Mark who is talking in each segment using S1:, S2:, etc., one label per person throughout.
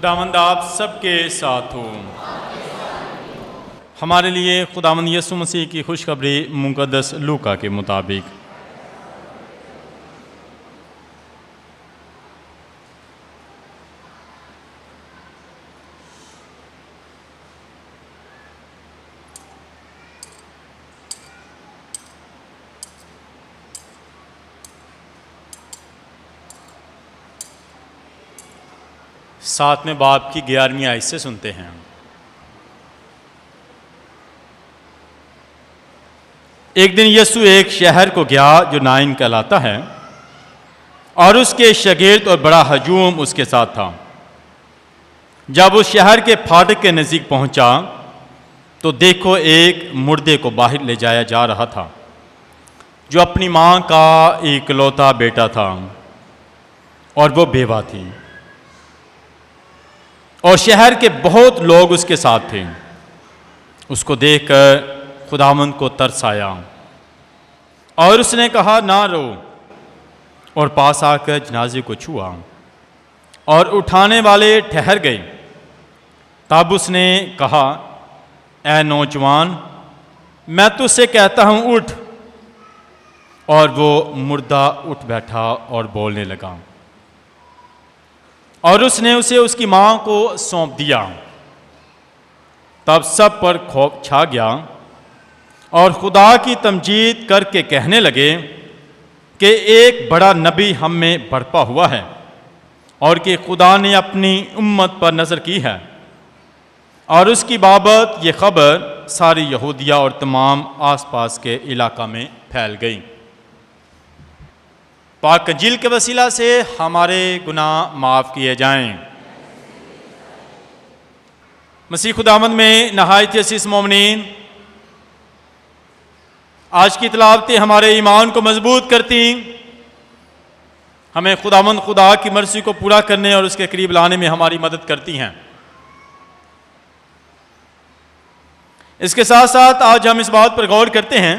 S1: खुदावंद आप सबके साथ हो। हमारे लिए खुदावंद यीशु मसीह की खुशखबरी मुक़द्दस लूका के मुताबिक। सातवें बाब की 11वीं आयत से सुनते हैं। एक दिन यीशु एक शहर को गया जो नाइन कहलाता है, और उसके शागिर्द और बड़ा हजूम उसके साथ था। जब उस शहर के फाटक के नज़दीक पहुंचा तो देखो एक मुर्दे को बाहर ले जाया जा रहा था, जो अपनी माँ का इकलौता बेटा था और वो बेवा थी, और शहर के बहुत लोग उसके साथ थे। उसको देखकर खुदावंद को तरस आया और उसने कहा, ना रो, और पास आकर जनाजे को छुआ और उठाने वाले ठहर गए। तब उसने कहा, ऐ नौजवान, मैं तुझसे कहता हूँ, उठ। और वो मुर्दा उठ बैठा और बोलने लगा, और उसने उसे उसकी माँ को सौंप दिया। तब सब पर खौफ छा गया और खुदा की तमजीद करके कहने लगे कि एक बड़ा नबी हम में बरपा हुआ है, और कि खुदा ने अपनी उम्मत पर नज़र की है। और उसकी बाबत ये खबर सारी यहूदिया और तमाम आसपास के इलाका में फैल गई। पाक अंजील के वसीला से हमारे गुनाह माफ़ किए जाएं। मसीह खुदावंद में नहायत अज़ीज़ मोमिनीन, आज की तिलावतें हमारे ईमान को मजबूत करती, हमें खुदावंद खुदा की मर्ज़ी को पूरा करने और उसके करीब लाने में हमारी मदद करती हैं। इसके साथ साथ आज हम इस बात पर गौर करते हैं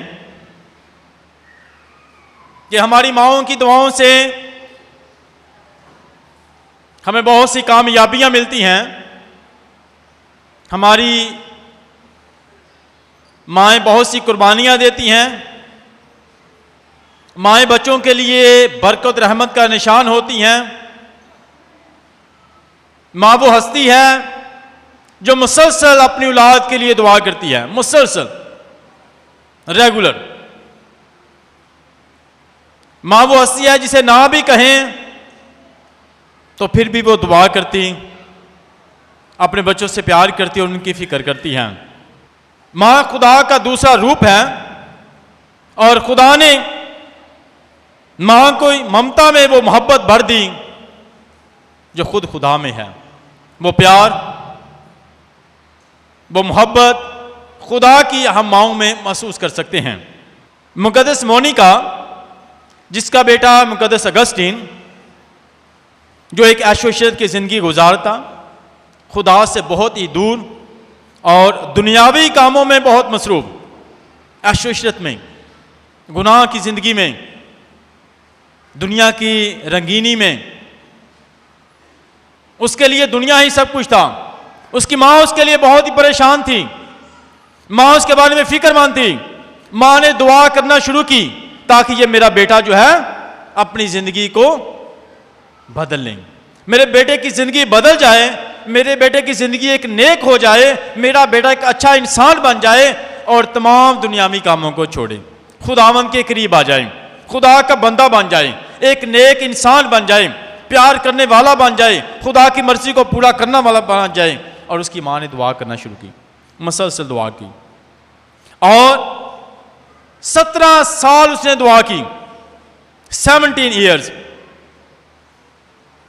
S1: कि हमारी माँओं की दुआओं से हमें बहुत सी कामयाबियां मिलती हैं। हमारी माएँ बहुत सी कुर्बानियां देती हैं। माएँ बच्चों के लिए बरकत रहमत का निशान होती हैं। माँ वो हस्ती है जो मुसलसल अपनी औलाद के लिए दुआ करती है, मुसलसल, रेगुलर। माँ वो हस्ती है जिसे ना भी कहें तो फिर भी वो दुआ करती, अपने बच्चों से प्यार करती और उनकी फिक्र करती हैं। माँ खुदा का दूसरा रूप है, और खुदा ने माँ को ममता में वो मोहब्बत भर दी जो खुद खुदा में है। वो प्यार, वो मोहब्बत खुदा की हम माँओं में महसूस कर सकते हैं। मुक़द्दस मोनिका, जिसका बेटा मुक़द्दस अगस्टीन, जो एक ऐशो-इशरत की ज़िंदगी गुजारता, खुदा से बहुत ही दूर और दुनियावी कामों में बहुत मसरूफ़, ऐशो-इशरत में, गुनाह की ज़िंदगी में, दुनिया की रंगीनी में, उसके लिए दुनिया ही सब कुछ था। उसकी माँ उसके लिए बहुत ही परेशान थी। माँ उसके बारे में फिक्रमंद थी। माँ ने दुआ करना शुरू की ताकि ये मेरा बेटा जो है अपनी ज़िंदगी को बदल लें, मेरे बेटे की ज़िंदगी बदल जाए, मेरे बेटे की ज़िंदगी एक नेक हो जाए, मेरा बेटा एक अच्छा इंसान बन जाए और तमाम दुनियावी कामों को छोड़े, खुदावंद के करीब आ जाए, खुदा का बंदा बन जाए, एक नेक इंसान बन जाए, प्यार करने वाला बन जाए, खुदा की मर्जी को पूरा करने वाला बन जाए। और उसकी माँ ने दुआ करना शुरू की, मुसलसल दुआ की, और 17 साल उसने दुआ की। 17 ईयर्स,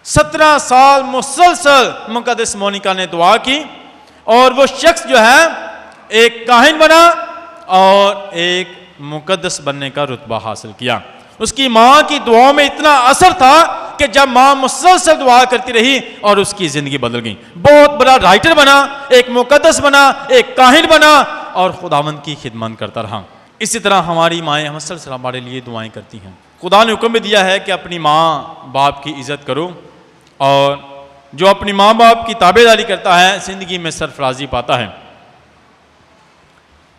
S1: 17 साल मुसलसल मुक़द्दस मोनिका ने दुआ की, और वो शख्स जो है एक काहिन बना और एक मुक़द्दस बनने का रुतबा हासिल किया। उसकी माँ की दुआओं में इतना असर था कि जब माँ मुसलसल दुआ करती रही और उसकी ज़िंदगी बदल गई। बहुत बड़ा राइटर बना, एक मुक़द्दस बना, एक काहिन बना और खुदावंद की खिदमत करता रहा। इसी तरह हमारी माएँ मुसलसल हमारे लिए दुआएं करती हैं। खुदा ने हुक्म भी दिया है कि अपनी माँ बाप की इज़्ज़त करो और जो अपनी माँ बाप की ताबेदारी करता है जिंदगी में सरफराजी पाता है।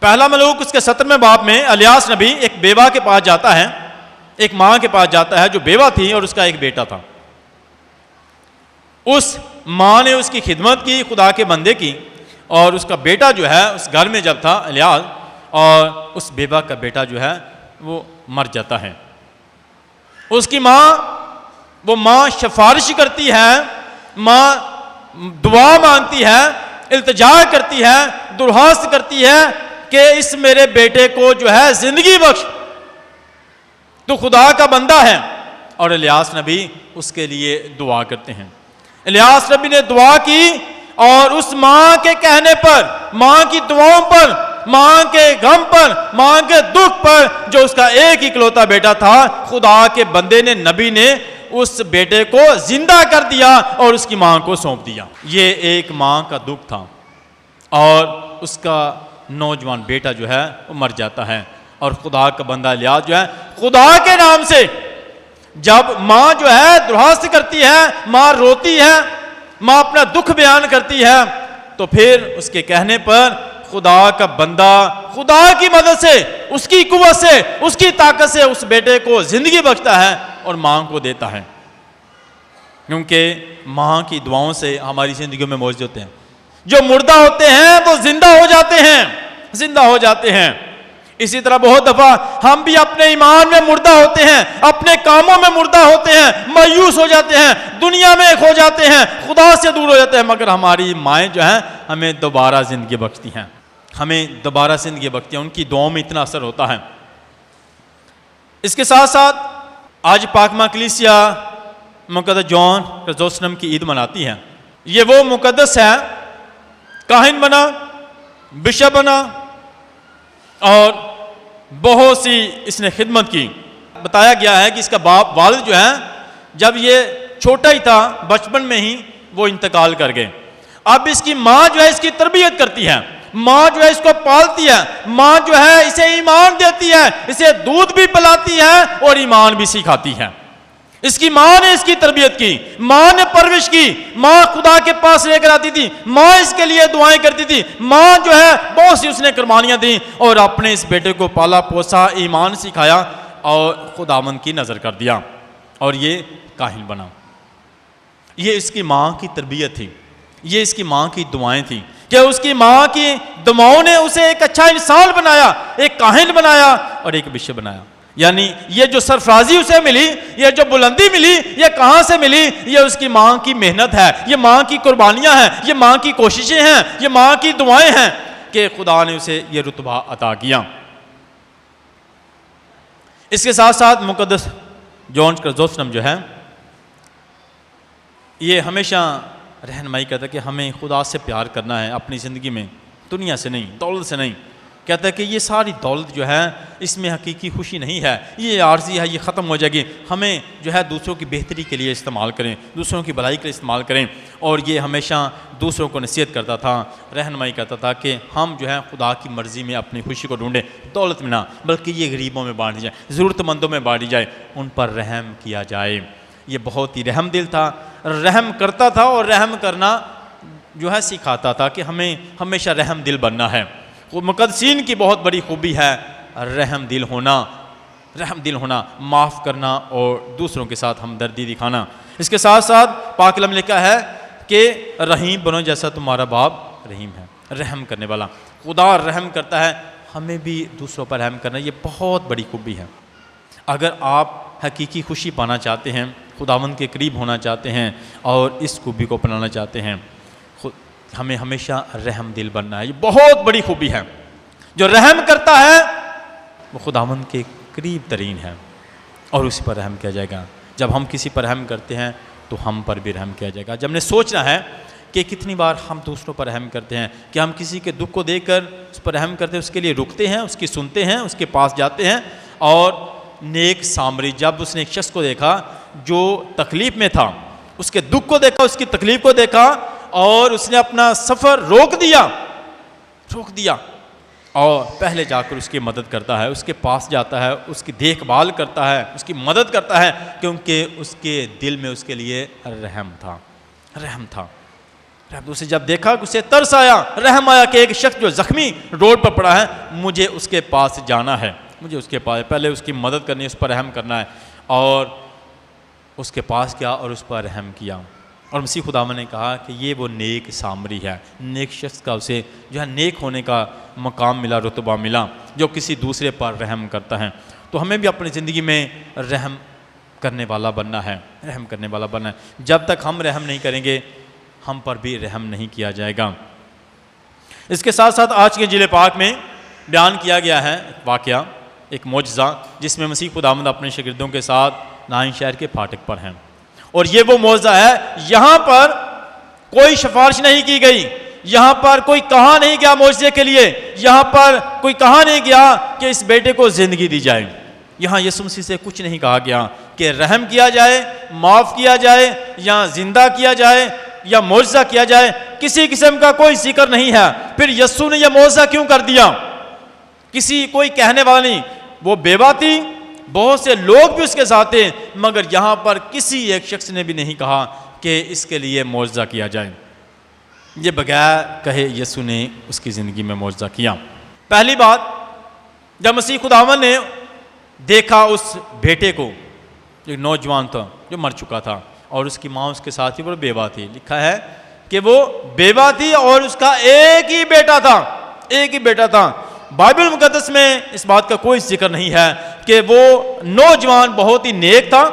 S1: पहला मलूक उसके 17वें बाब में इलियास नबी एक बेवा के पास जाता है, एक माँ के पास जाता है जो बेवा थी और उसका एक बेटा था। उस माँ ने उसकी खिदमत की, खुदा के बंदे की, और उसका बेटा जो है उस घर में जब था इलियास, और उस बेवा का बेटा जो है वो मर जाता है। उसकी माँ, वो माँ सिफारिश करती है, माँ दुआ मांगती है, इल्तिजा करती है, दुरखास्त करती है कि इस मेरे बेटे को जो है जिंदगी बख्श, तो खुदा का बंदा है। और इलियास नबी उसके लिए दुआ करते हैं। इलियास नबी ने दुआ की और उस माँ के कहने पर, माँ की दुआओं पर, माँ के गम पर, माँ के दुख पर, जो उसका एक इकलौता बेटा था, खुदा के बंदे ने, नबी ने उस बेटे को जिंदा कर दिया और उसकी माँ को सौंप दिया। ये एक माँ का दुख था और उसका नौजवान बेटा जो है वो मर जाता है। और खुदा का बंदा इलियास जो है खुदा के नाम से, जब माँ जो है दुरखास्त करती है, माँ रोती है, माँ अपना दुख बयान करती है, तो फिर उसके कहने पर खुदा का बंदा खुदा की मदद से, उसकी कुव्वत से, उसकी ताकत से उस बेटे को जिंदगी बख्शता है और माँ को देता है। क्योंकि माँ की दुआओं से हमारी जिंदगियों में मौजूद होते हैं। जो मुर्दा होते हैं तो जिंदा हो जाते हैं, जिंदा हो जाते हैं। इसी तरह बहुत दफा हम भी अपने ईमान में मुर्दा होते हैं, अपने कामों में मुर्दा होते हैं, मायूस हो जाते हैं, दुनिया में खो जाते हैं, खुदा से दूर हो जाते हैं, मगर हमारी माएँ जो हैं हमें दोबारा जिंदगी बख्शती हैं, हमें दोबारा जिंदगी बख्शती हैं। उनकी दुआओं में इतना असर होता है। इसके साथ साथ आज पाकमा कलीसिया मुकद्दस जॉन क्रिसोस्टम की ईद मनाती है। ये वो मुकद्दस है, काहिन बना, बिशप बना और बहुत सी इसने खिदमत की। बताया गया है कि इसका बाप वालिद जो है जब ये छोटा ही था, बचपन में ही वो इंतकाल कर गए। अब इसकी माँ जो है इसकी तरबियत करती है, माँ जो है इसको पालती है, माँ जो है इसे ईमान देती है, इसे दूध भी पिलाती है और ईमान भी सिखाती है। इसकी माँ ने इसकी तरबियत की, माँ ने परवरिश की, माँ खुदा के पास लेकर आती थी, माँ इसके लिए दुआएं करती थी, माँ जो है बहुत सी उसने कुर्बानियां दी और अपने इस बेटे को पाला पोसा, ईमान सिखाया और खुदावंद की नजर कर दिया और ये काहिल बना। ये इसकी माँ की तरबियत थी, ये इसकी माँ की दुआएं थी कि उसकी माँ की दुआओं ने उसे एक अच्छा इंसान बनाया, एक काहिल बनाया और एक बिशप बनाया। यानी ये जो सरफराजी उसे मिली, ये जो बुलंदी मिली, ये कहाँ से मिली? ये उसकी माँ की मेहनत है, ये माँ की कुर्बानियाँ हैं, ये माँ की कोशिशें हैं, ये माँ की दुआएं हैं कि खुदा ने उसे ये रुतबा अता किया। इसके साथ साथ मुकद्दस जॉन क्रिसोस्टम जो है ये हमेशा रहनुमाई करता है कि हमें खुदा से प्यार करना है अपनी ज़िंदगी में, दुनिया से नहीं, दौलत से नहीं। कहता है कि ये सारी दौलत जो है इसमें हकीकी खुशी नहीं है, ये आर्जी है, ये ख़त्म हो जाएगी। हमें जो है दूसरों की बेहतरी के लिए इस्तेमाल करें, दूसरों की भलाई के लिए इस्तेमाल करें। और ये हमेशा दूसरों को नसीहत करता था, रहनुमाई करता था कि हम जो है खुदा की मर्ज़ी में अपनी खुशी को ढूंढें, दौलत में ना, बल्कि ये गरीबों में बांटी जाए, ज़रूरतमंदों में बांटी जाए, उन पर रहम किया जाए। ये बहुत ही रहम दिल था, रहम करता था और रहम करना जो है सिखाता था कि हमें हमेशा रहम दिल बनना है। वो मुकद्दसीन की बहुत बड़ी खूबी है रहम दिल होना, रहम दिल होना, माफ़ करना और दूसरों के साथ हमदर्दी दिखाना। इसके साथ साथ पाक कलम लिखा है कि रहीम बनो जैसा तुम्हारा बाप रहीम है, रहम करने वाला। खुदा रहम करता है, हमें भी दूसरों पर रहम करना, ये बहुत बड़ी खूबी है। अगर आप हकीकी खुशी पाना चाहते हैं, खुदावंद के करीब होना चाहते हैं और इस खूबी को अपनाना चाहते हैं, हमें हमेशा रहम दिल बनना है। ये बहुत बड़ी खूबी है। जो रहम करता है वो खुदावंद के करीब तरीन है और उसी पर रहम किया जाएगा। जब हम किसी पर रहम करते हैं तो हम पर भी रहम किया जाएगा। जब हमने सोचना है कि कितनी बार हम दूसरों पर रहम करते हैं, कि हम किसी के दुख को देखकर उस पर रहम करते हैं, उसके लिए रुकते हैं, उसकी सुनते हैं, उसके पास जाते हैं। और नेक सामरी, जब उसने एक शख्स को देखा जो तकलीफ में था, उसके दुख को देखा, उसकी तकलीफ को देखा और उसने अपना सफ़र रोक दिया और पहले जाकर उसकी मदद करता है, उसके पास जाता है, उसकी देखभाल करता है, उसकी मदद करता है, क्योंकि उसके दिल में उसके लिए रहम था। रहम था। रहम, उसे जब देखा उसे तरस आया, रहम आया कि एक शख्स जो जख्मी रोड पर पड़ा है, मुझे उसके पास जाना है, मुझे उसके पास पहले उसकी मदद करनी है, उस पर रहम करना है। और उसके पास गया और उस पर रहम किया। और मसीह खुदावंद ने कहा कि ये वो नेक सामरी है, नेक शख्स का उसे जो है नेक होने का मकाम मिला, रुतबा मिला, जो किसी दूसरे पर रहम करता है। तो हमें भी अपनी ज़िंदगी में रहम करने वाला बनना है, रहम करने वाला बनना है। जब तक हम रहम नहीं करेंगे, हम पर भी रहम नहीं किया जाएगा। इसके साथ साथ आज के जिले पाक में बयान किया गया है वाक़या, एक मौजज़ा, जिसमें मसीह खुदावंद अपने शागिर्दों के साथ नाइन शहर के फाटक पर हैं। और ये वो मौजज़ा है, यहाँ पर कोई सिफारिश नहीं की गई, यहाँ पर कोई कहा नहीं गया मौजज़े के लिए, यहाँ पर कोई कहा नहीं गया कि इस बेटे को ज़िंदगी दी जाए। यहाँ यीशु मसीह से कुछ नहीं कहा गया कि रहम किया जाए, माफ़ किया जाए, या ज़िंदा किया जाए, या मौजज़ा किया जाए, किसी किस्म का कोई जिक्र नहीं है। फिर यीशु ने यह मौजज़ा क्यों कर दिया? किसी कोई कहने वाला नहीं, वो बेवा थी, बहुत से लोग भी उसके साथ थे, मगर यहाँ पर किसी एक शख्स ने भी नहीं कहा कि इसके लिए मौजज़ा किया जाए। ये बगैर कहे यीशु ने उसकी ज़िंदगी में मौजज़ा किया। पहली बात, जब मसीह खुदावंद ने देखा उस बेटे को, एक नौजवान था जो मर चुका था, और उसकी माँ उसके साथ ही वो बेवा थी। लिखा है कि वो बेवा थी और उसका एक ही बेटा था, एक ही बेटा था। बाइबल मुकद्दस में इस बात का कोई जिक्र नहीं है कि वो नौजवान बहुत ही नेक था,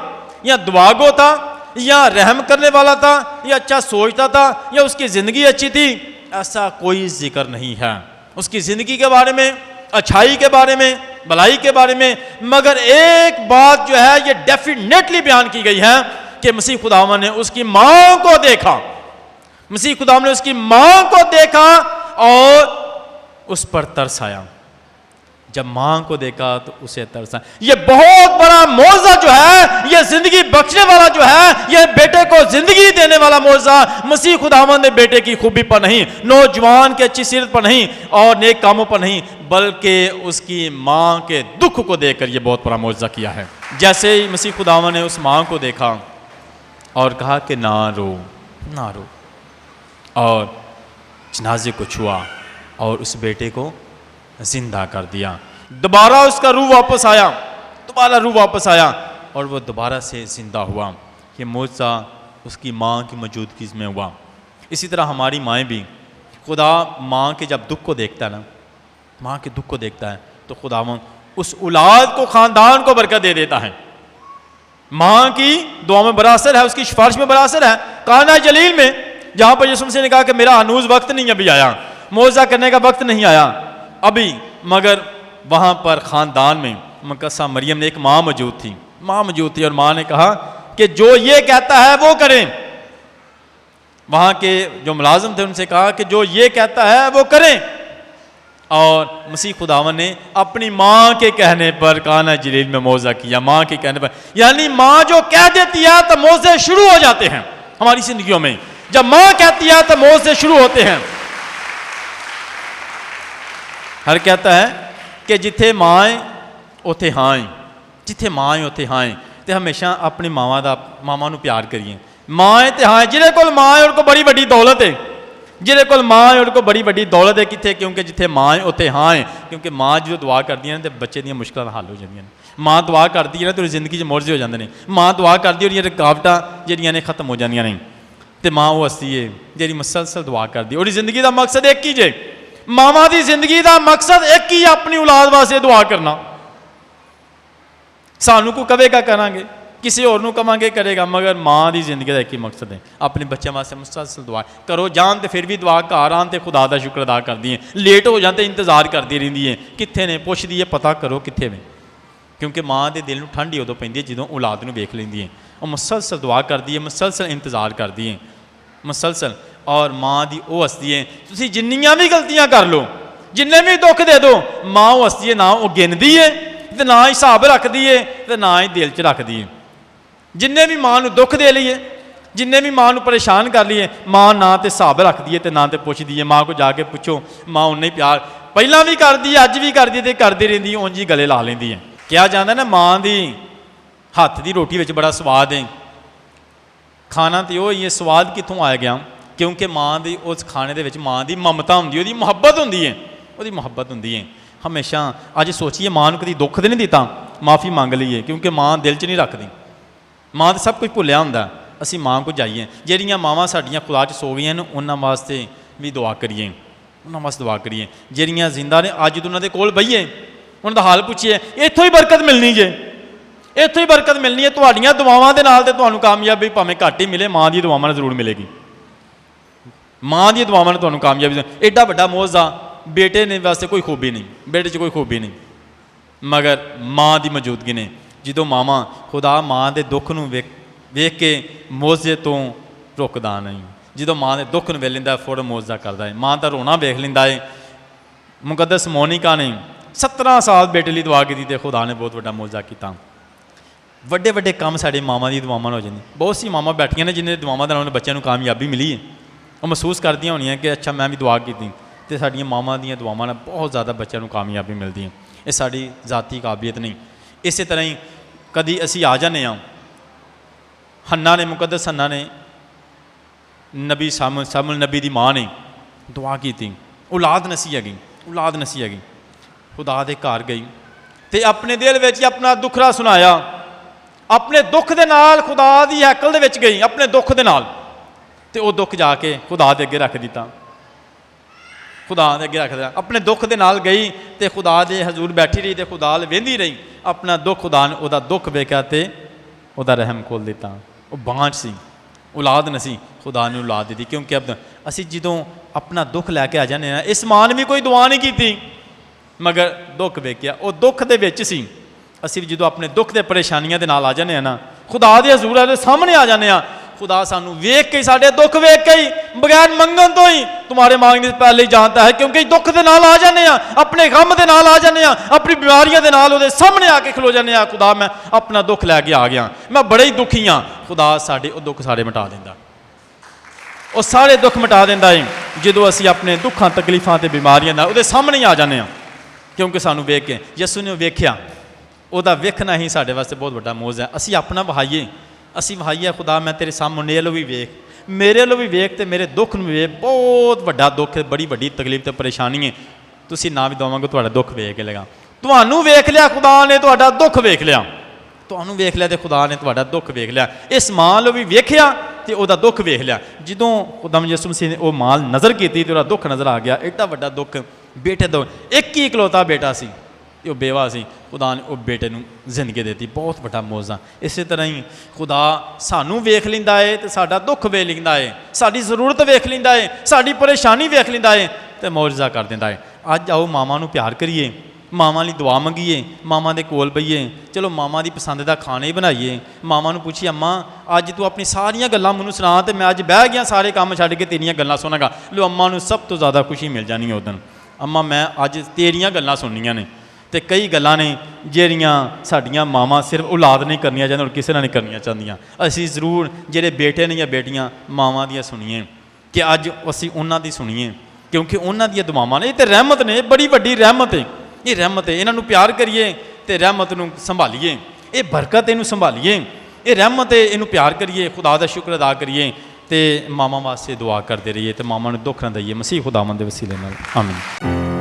S1: या दुआगो था, या रहम करने वाला था, या अच्छा सोचता था, या उसकी ज़िंदगी अच्छी थी। ऐसा कोई जिक्र नहीं है उसकी ज़िंदगी के बारे में, अच्छाई के बारे में, भलाई के बारे में। मगर एक बात जो है ये डेफिनेटली बयान की गई है कि मसीह खुदावंद ने उसकी माँ को देखा, मसीह खुदावंद ने उसकी माँ को देखा और उस पर तरस आया। जब माँ को देखा तो उसे तरस आया। ये बहुत बड़ा मौजज़ा जो है, ये जिंदगी बख्शने वाला जो है, ये बेटे को जिंदगी देने वाला मौजज़ा मसीह खुदावंद ने बेटे की खूबी पर नहीं, नौजवान की अच्छी सीरत पर नहीं, और नेक कामों पर नहीं, बल्कि उसकी माँ के दुख को देखकर ये बहुत बड़ा मौजज़ा किया है। जैसे ही मसीह खुदावंद ने उस माँ को देखा और कहा कि ना रो, ना रो, और जनाजे को छुआ और उस बेटे को जिंदा कर दिया। दोबारा उसका रूह वापस आया, दोबारा रूह वापस आया, और वो दोबारा से जिंदा हुआ। ये मौजज़ा उसकी माँ की मौजूदगी में हुआ। इसी तरह हमारी माएँ भी, खुदा माँ के जब दुख को देखता है ना, माँ के दुख को देखता है, तो खुदावंद उस औलाद को, ख़ानदान को बरकत दे देता है। माँ की दुआ में बड़ा असर है, उसकी सिफारिश में बड़ा असर है। काना जलील में जहाँ पर यीशु मसीह ने कहा कि मेरा हनूज वक्त नहीं अभी आया, मौजज़ा करने का वक्त नहीं आया अभी, मगर वहाँ पर ख़ानदान में मुकद्दसा मरियम ने एक माँ मौजूद थी, माँ मौजूद थी, और माँ ने कहा कि जो ये कहता है वो करें। वहाँ के जो मुलाजिम थे उनसे कहा कि जो ये कहता है वो करें, और मसीह खुदावंद ने अपनी माँ के कहने पर काना जलील में मौजज़ा किया। माँ के कहने पर, यानी माँ जो कह देती है तो मौजज़े शुरू हो जाते हैं हमारी जिंदगियों में। जब माँ कहती है तो मौजज़े शुरू होते हैं। हर कहता है कि जिथे माएँ उथे हाएं, जिथे माएँ उथे हाएं, तो हमेशा अपनी मावां नूं प्यार करिए। माएँ ते हाएं, जिहदे कोल माँ है उनको बड़ी वड्डी दौलत है, जिहदे कोल माँ है उनको बड़ी वड्डी दौलत है। किथे? क्योंकि जिथे माँ है उथे हाएं, क्योंकि माँ जो दुआ करती है ना तो बच्चे दियां मुश्किलां हल हो जांदियां ने। माँ दुआ करती है ना तो जिंदगी च मौजज़े हो जाते हैं। माँ दुआ करती है और रुकावटां जिहड़ियां ने खत्म हो जांदियां ने, तो माँ वो हस्ती है जिहड़ी मुसलसल दुआ करती है। और जिंदगी का मकसद एक ही जे, मावां दी जिंदगी का मकसद एक ही, अपनी औलाद वास्ते दुआ करना। सानू को कवेगा करांगे, किसी होर नूं कवांगे करेगा, मगर माँ की जिंदगी का एक ही मकसद है, अपने बच्चों वास्ते मुसलसल दुआ करो। जान तो फिर भी दुआ, घर आन तो खुदा का शुक्र अदा करती है, लेट हो जाते इंतजार करती रही है, कित्थे ने पुछदी है, पता करो कित्थे ने। क्योंकि माँ के दिल में ठंड ही उदों पैंदी है जो औलाद नूं वेख लैंदी है। वो मुसलसल दुआ करती है, मुसलसल इंतजार करती है, मुसलसल। और माँ की वो हस्ती है, तुसीं जिन्नियां भी गलतियां कर लो, जिन्ने भी दुख दे दो, माँ वो हस्ती है, ना वो गिनती है तो ना ही हिसाब रखती है तो ना ही दिल च रखती है। जिन्ने भी माँ नूं दुख दे लिए, जिन्ने भी माँ नूं परेशान कर लिए, माँ ना तो हिसाब रखती है तो ना तो पुछदी है। माँ को जाके पुछो, माँ उन्ने ही प्यार पहला भी करती है, अज भी करती है, करती रहिंदी है, उंज ही गले ला लैंदी है। कहा जाता ना माँ की हाथ की रोटी में बड़ा स्वाद है, ਖਾਣਾ ਤੇ ਉਹ ਹੀ ਹੈ, ਸਵਾਦ ਕਿੱਥੋਂ ਆ ਗਿਆ? ਕਿਉਂਕਿ ਮਾਂ ਦੀ ਉਸ ਖਾਣੇ ਦੇ ਵਿੱਚ ਮਾਂ ਦੀ ਮਮਤਾ ਹੁੰਦੀ, ਉਹਦੀ ਮੁਹੱਬਤ ਹੁੰਦੀ ਹੈ, ਉਹਦੀ ਮੁਹੱਬਤ ਹੁੰਦੀ ਹੈ। ਹਮੇਸ਼ਾ ਅੱਜ ਸੋਚੀਏ ਮਾਂ ਨੂੰ ਕਦੀ ਦੁੱਖ ਤੇ ਨਹੀਂ ਦਿੱਤਾ, ਮਾफ़ी ਮੰਗ ਲਈਏ, ਕਿਉਂਕਿ ਮਾਂ ਦਿਲ 'ਚ ਨਹੀਂ ਰੱਖਦੀ, ਮਾਂ ਤਾਂ ਸਭ ਕੁਝ ਭੁੱਲਿਆ ਹੁੰਦਾ। ਅਸੀਂ ਮਾਂ ਕੋਲ ਜਾਈਏ, ਜਿਹੜੀਆਂ ਮਾਵਾਂ ਸਾਡੀਆਂ ਖੁਦਾ 'ਚ ਸੋ ਗਈਆਂ ਨੇ ਉਹਨਾਂ ਵਾਸਤੇ ਵੀ ਦੁਆ ਕਰੀਏ, ਉਹਨਾਂ ਵਾਸਤੇ ਦੁਆ ਕਰੀਏ। ਜਿਹੜੀਆਂ ਜ਼ਿੰਦਾ ਨੇ ਅੱਜ ਉਹਨਾਂ ਦੇ ਕੋਲ ਬਈਏ, ਉਹਨਾਂ ਦਾ ਹਾਲ ਪੁੱਛੀਏ, ਇੱਥੋਂ ਹੀ ਬਰਕਤ ਮਿਲਣੀ ਜੇ, ਇੱਥੋਂ ਹੀ ਬਰਕਤ ਮਿਲਣੀ ਹੈ। ਤੁਹਾਡੀਆਂ ਦੁਆਵਾਂ ਦੇ ਨਾਲ ਤੇ ਤੁਹਾਨੂੰ ਕਾਮਯਾਬੀ ਭਾਵੇਂ ਘੱਟ ਹੀ ਮਿਲੇ, ਮਾਂ ਦੀ ਦੁਆਵਾਂ ਨਾਲ ਜ਼ਰੂਰ ਮਿਲੇਗੀ, ਮਾਂ ਦੀ ਦੁਆਵਾਂ ਨਾਲ ਤੁਹਾਨੂੰ ਕਾਮਯਾਬੀ। ਐਡਾ ਵੱਡਾ ਮੌਜਜ਼ਾ, ਬੇਟੇ ਨੇ ਵਾਸਤੇ ਕੋਈ ਖੂਬੀ ਨਹੀਂ, ਬੇਟੇ 'ਚ ਕੋਈ ਖੂਬੀ ਨਹੀਂ, ਮਗਰ ਮਾਂ ਦੀ ਮੌਜੂਦਗੀ ਨੇ। ਜਦੋਂ ਮਾਵਾਂ, ਖੁਦਾ ਮਾਂ ਦੇ ਦੁੱਖ ਨੂੰ ਵੇਖ ਕੇ ਮੌਜਜ਼ੇ ਤੋਂ ਰੁਕਦਾ ਨਹੀਂ। ਜਦੋਂ ਮਾਂ ਦੇ ਦੁੱਖ ਨੂੰ ਵੇਖ ਲੈਂਦਾ ਫੌਰਨ ਮੌਜਜ਼ਾ ਕਰਦਾ ਹੈ। ਮਾਂ ਦਾ ਰੋਣਾ ਵੇਖ ਲੈਂਦਾ ਹੈ। ਮੁਕੱਦਸ ਮੋਨਿਕਾ ਨੇ 17 ਸਾਲ ਬੇਟੇ ਲਈ ਦੁਆ ਕੀਤੀ ਤੇ ਖੁਦਾ ਨੇ ਬਹੁਤ ਵੱਡਾ ਮੌਜਜ਼ਾ ਕੀਤਾ। ਵੱਡੇ ਵੱਡੇ ਕੰਮ ਸਾਡੇ ਮਾਵਾਂ ਦੀ ਦੁਆਵਾਂ ਨਾਲ ਹੋ ਜਾਂਦੇ। ਬਹੁਤ ਸੀ ਮਾਵਾਂ ਬੈਠੀਆਂ ਨੇ ਜਿਨ੍ਹਾਂ ਦੀ ਦੁਆਵਾਂ ਦੇ ਨਾਲ ਬੱਚਿਆਂ ਨੂੰ ਕਾਮਯਾਬੀ ਮਿਲੀ ਹੈ। ਉਹ ਮਹਿਸੂਸ ਕਰਦੀਆਂ ਹੋਣੀਆਂ ਕਿ ਅੱਛਾ ਮੈਂ ਵੀ ਦੁਆ ਕੀਤੀ, ਤੇ ਸਾਡੀਆਂ ਮਾਵਾਂ ਦੀਆਂ ਦੁਆਵਾਂ ਨਾਲ ਬਹੁਤ ਜ਼ਿਆਦਾ ਬੱਚਿਆਂ ਨੂੰ ਕਾਮਯਾਬੀ ਮਿਲਦੀ ਹੈ। ਇਹ ਸਾਡੀ ਜ਼ਾਤੀ ਕਾਬਲੀਅਤ ਨਹੀਂ। ਇਸੇ ਤਰ੍ਹਾਂ ਹੀ ਕਦੀ ਅਸੀਂ ਆ ਜਾਂਦੇ ਹਾਂ, ਹੰਨਾ ਨੇ, ਮੁਕੱਦਸ ਹੰਨਾ ਨੇ, ਨਬੀ ਸਾਮੂਅਲ ਨਬੀ ਦੀ ਮਾਂ ਨੇ ਦੁਆ ਕੀਤੀ, ਔਲਾਦ ਨਸੀ ਹੈਗੀ, ਔਲਾਦ ਨਸੀ ਹੈਗੀ। ਖੁਦਾ ਦੇ ਘਰ ਗਈ ਤੇ ਆਪਣੇ ਦਿਲ ਵਿੱਚ ਆਪਣਾ ਦੁੱਖੜਾ ਸੁਣਾਇਆ, ਆਪਣੇ ਦੁੱਖ ਦੇ ਨਾਲ ਖੁਦਾ ਦੀ ਹੈਕਲ ਦੇ ਵਿੱਚ ਗਈ, ਆਪਣੇ ਦੁੱਖ ਦੇ ਨਾਲ, ਤੇ ਉਹ ਦੁੱਖ ਜਾ ਕੇ ਖੁਦਾ ਦੇ ਅੱਗੇ ਰੱਖ ਦਿੱਤਾ, ਖੁਦਾ ਦੇ ਅੱਗੇ ਰੱਖ ਦਿੱਤਾ। ਆਪਣੇ ਦੁੱਖ ਦੇ ਨਾਲ ਗਈ ਤੇ ਖੁਦਾ ਦੇ ਹਜ਼ੂਰ ਬੈਠੀ ਰਹੀ ਤੇ ਖੁਦਾ ਵੱਲ ਵੇਂਦੀ ਰਹੀ। ਆਪਣਾ ਦੁੱਖ, ਖੁਦਾ ਨੇ ਉਹਦਾ ਦੁੱਖ ਵੇਖਿਆ ਤੇ ਉਹਦਾ ਰਹਿਮ ਖੋਲ੍ਹ ਦਿੱਤਾ। ਉਹ ਬਾਂਝ ਸੀ, ਔਲਾਦ ਨਹੀਂ, ਖੁਦਾ ਨੇ ਔਲਾਦ ਦਿੱਤੀ। ਕਿਉਂਕਿ ਅਸੀਂ ਜਦੋਂ ਆਪਣਾ ਦੁੱਖ ਲੈ ਕੇ ਆ ਜਾਂਦੇ ਹਾਂ, ਇਸ ਮਾਂ ਨੇ ਵੀ ਕੋਈ ਦੁਆ ਨਹੀਂ ਕੀਤੀ, ਮਗਰ ਦੁੱਖ ਵੇਖਿਆ, ਉਹ ਦੁੱਖ ਦੇ ਵਿੱਚ ਸੀ। ਅਸੀਂ ਵੀ ਜਦੋਂ ਆਪਣੇ ਦੁੱਖ ਦੇ ਪਰੇਸ਼ਾਨੀਆਂ ਦੇ ਨਾਲ ਆ ਜਾਂਦੇ ਹਾਂ ਨਾ, ਖੁਦਾ ਦੇ ਹਜ਼ੂਰ ਦੇ ਸਾਹਮਣੇ ਆ ਜਾਂਦੇ ਹਾਂ, खुदा सानू वेख के, साडे दुख वेख के ही, बगैर मंगन तो ही, तुम्हारे मांगने से पहले ही जानता है। क्योंकि दुख के नाल आ जाने, अपने गम के नाल आ जाने, अपनी बीमारियों के नाल उहदे सामने आके खलो जाने, खुदा मैं अपना दुख लैके आ गया, मैं बड़े ही दुखी हाँ। खुदा साडे वो दुख सारे मिटा देंदा, वो सारे दुख मिटा देंदा है जदों असीं अपने दुखां तकलीफां ते बीमारियां नाल उहदे सामने ही आ जाने। क्योंकि सानू वेख के, यसू ने वेख्या, ਉਹਦਾ ਵੇਖਣਾ ਹੀ ਸਾਡੇ ਵਾਸਤੇ ਬਹੁਤ ਵੱਡਾ ਮੌਜ ਹੈ। ਅਸੀਂ ਆਪਣਾ ਵਹਾਈਏ, ਅਸੀਂ ਵਹਾਈਏ, ਖੁਦਾ ਮੈਂ ਤੇਰੇ ਸਾਹਮਣੇ ਵੱਲੋਂ ਵੀ ਵੇਖ, ਮੇਰੇ ਵੱਲੋਂ ਵੀ ਵੇਖ, ਤੇ ਮੇਰੇ ਦੁੱਖ ਨੂੰ ਵੇਖ। ਬਹੁਤ ਵੱਡਾ ਦੁੱਖ ਹੈ, ਬੜੀ ਵੱਡੀ ਤਕਲੀਫ ਤੇ ਪਰੇਸ਼ਾਨੀ ਹੈ। ਤੁਸੀਂ ਨਾ ਵੀ ਦਵਾਂਗੇ, ਤੁਹਾਡਾ ਦੁੱਖ ਵੇਖ ਕੇ ਲਗਾ, ਤੁਹਾਨੂੰ ਵੇਖ ਲਿਆ ਖੁਦਾ ਨੇ, ਤੁਹਾਡਾ ਦੁੱਖ ਵੇਖ ਲਿਆ, ਤੁਹਾਨੂੰ ਵੇਖ ਲਿਆ ਤੇ ਖੁਦਾ ਨੇ ਤੁਹਾਡਾ ਦੁੱਖ ਵੇਖ ਲਿਆ। ਇਸ ਮਾਂ ਵੱਲੋਂ ਵੀ ਵੇਖਿਆ ਤੇ ਉਹਦਾ ਦੁੱਖ ਵੇਖ ਲਿਆ। ਜਦੋਂ ਖੁਦਾਵੰਦ ਯਿਸੂ ਮਸੀਹ ਨੇ ਉਹ ਮਾਂ ਨਜ਼ਰ ਕੀਤੀ ਤੇ ਉਹਦਾ ਦੁੱਖ ਨਜ਼ਰ ਆ ਗਿਆ। ਐਡਾ ਵੱਡਾ ਦੁੱਖ ਬੇਟੇ ਦਾ, ਇੱਕ ਹੀ ਇਕਲੌਤਾ ਬੇਟਾ ਸੀ, ਉਹ ਬੇਵਾ ਸੀ, ਖੁਦਾ ਨੇ ਉਹ ਬੇਟੇ ਨੂੰ ਜ਼ਿੰਦਗੀ ਦੇ ਦਿੱਤੀ। ਬਹੁਤ ਵੱਡਾ ਮੌਜਜ਼ਾ। ਇਸੇ ਤਰ੍ਹਾਂ ਹੀ ਖੁਦਾ ਸਾਨੂੰ ਵੇਖ ਲੈਂਦਾ ਹੈ ਤੇ ਸਾਡਾ ਦੁੱਖ ਵੇਖ ਲੈਂਦਾ ਹੈ, ਸਾਡੀ ਜ਼ਰੂਰਤ ਵੇਖ ਲੈਂਦਾ ਹੈ, ਸਾਡੀ ਪਰੇਸ਼ਾਨੀ ਵੇਖ ਲੈਂਦਾ ਹੈ ਤੇ ਮੌਜਜ਼ਾ ਕਰ ਦਿੰਦਾ ਹੈ। ਅੱਜ ਆਓ ਮਾਵਾਂ ਨੂੰ ਪਿਆਰ ਕਰੀਏ, ਮਾਵਾਂ ਲਈ ਦੁਆ ਮੰਗੀਏ, ਮਾਵਾਂ ਦੇ ਕੋਲ ਬਈਏ, ਚਲੋ ਮਾਵਾਂ ਦੀ ਪਸੰਦ ਦਾ ਖਾਣੇ ਬਣਾਈਏ। ਮਾਵਾਂ ਨੂੰ ਪੁੱਛੀਏ, ਅੰਮਾ ਅੱਜ ਤੂੰ ਆਪਣੀ ਸਾਰੀਆਂ ਗੱਲਾਂ ਮੈਨੂੰ ਸੁਣਾ ਤੇ ਮੈਂ ਅੱਜ ਬਹਿ ਗਿਆ ਸਾਰੇ ਕੰਮ ਛੱਡ ਕੇ ਤੇਰੀਆਂ ਗੱਲਾਂ ਸੁਣਾਂਗਾ। ਲੋ ਅੰਮਾ ਨੂੰ ਸਭ ਤੋਂ ਜ਼ਿਆਦਾ ਖੁਸ਼ੀ ਮਿਲ ਜਾਣੀ ਹੈ ਉਦੋਂ, ਅੰਮਾ ਮੈਂ ਅੱਜ ਤੇਰੀਆਂ ਗੱਲਾਂ ਸੁਣਨੀਆਂ ਨੇ। ਤੇ ਕਈ ਗੱਲਾਂ ਨੇ ਜਿਹੜੀਆਂ ਸਾਡੀਆਂ ਮਾਵਾਂ ਸਿਰਫ ਔਲਾਦ ਨਹੀਂ ਕਰਨੀਆਂ ਚਾਹੁੰਦੀਆਂ, ਔਰ ਕਿਸੇ ਨਾਲ ਨਹੀਂ ਕਰਨੀਆਂ ਚਾਹੁੰਦੀਆਂ। ਅਸੀਂ ਜ਼ਰੂਰ ਜਿਹੜੇ ਬੇਟੇ ਨੇ ਜਾਂ ਬੇਟੀਆਂ ਮਾਵਾਂ ਦੀਆਂ ਸੁਣੀਏ, ਕਿ ਅੱਜ ਅਸੀਂ ਉਹਨਾਂ ਦੀ ਸੁਣੀਏ, ਕਿਉਂਕਿ ਉਹਨਾਂ ਦੀਆਂ ਦੁਆਵਾਂ ਨੇ। ਇਹ ਤੇ ਰਹਿਮਤ ਨੇ, ਬੜੀ ਵੱਡੀ ਰਹਿਮਤ ਹੈ, ਇਹ ਰਹਿਮਤ ਹੈ। ਇਹਨਾਂ ਨੂੰ ਪਿਆਰ ਕਰੀਏ ਤੇ ਰਹਿਮਤ ਨੂੰ ਸੰਭਾਲੀਏ, ਇਹ ਬਰਕਤ ਇਹਨੂੰ ਸੰਭਾਲੀਏ, ਇਹ ਰਹਿਮਤ ਹੈ, ਇਹਨੂੰ ਪਿਆਰ ਕਰੀਏ, ਖੁਦਾ ਦਾ ਸ਼ੁਕਰ ਅਦਾ ਕਰੀਏ ਤੇ ਮਾਵਾਂ ਵਾਸਤੇ ਦੁਆ ਕਰਦੇ ਰਹੀਏ ਤੇ ਮਾਵਾਂ ਨੂੰ ਦੁੱਖ ਨਾ ਦਈਏ। ਮਸੀਹ ਖੁਦਾਵੰਦ ਦੇ ਵਸੀਲੇ ਨਾਲ, ਆਮੀਨ।